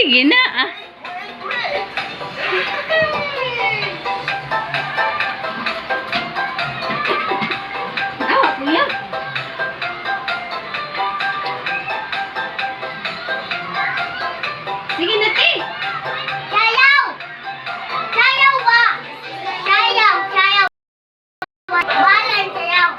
Sige na ah. Awa, kuya. Sige na, te. Sayaw! Sayaw ba? Sayaw, sayaw. Balan, sayaw.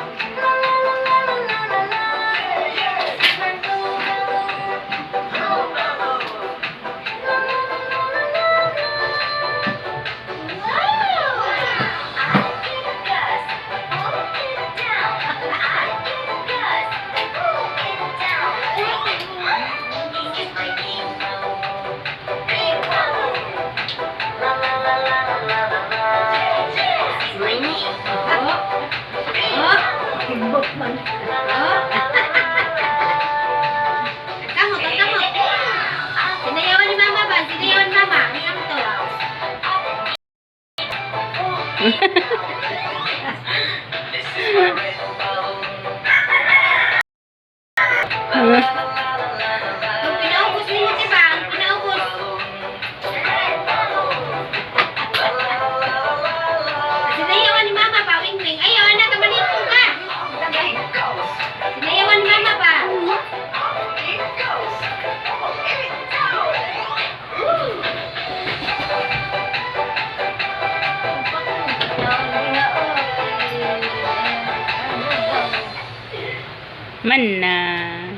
Sinayawan ni mama ba? Sinayawan ni mama. Isang to. Pinaubos ni mo, diba? Pinaubos. Sinayawan ni mama ba? Wing-wing. Ayaw, anak, kamalit po ka. Sinayawan ni mama ba? Mana?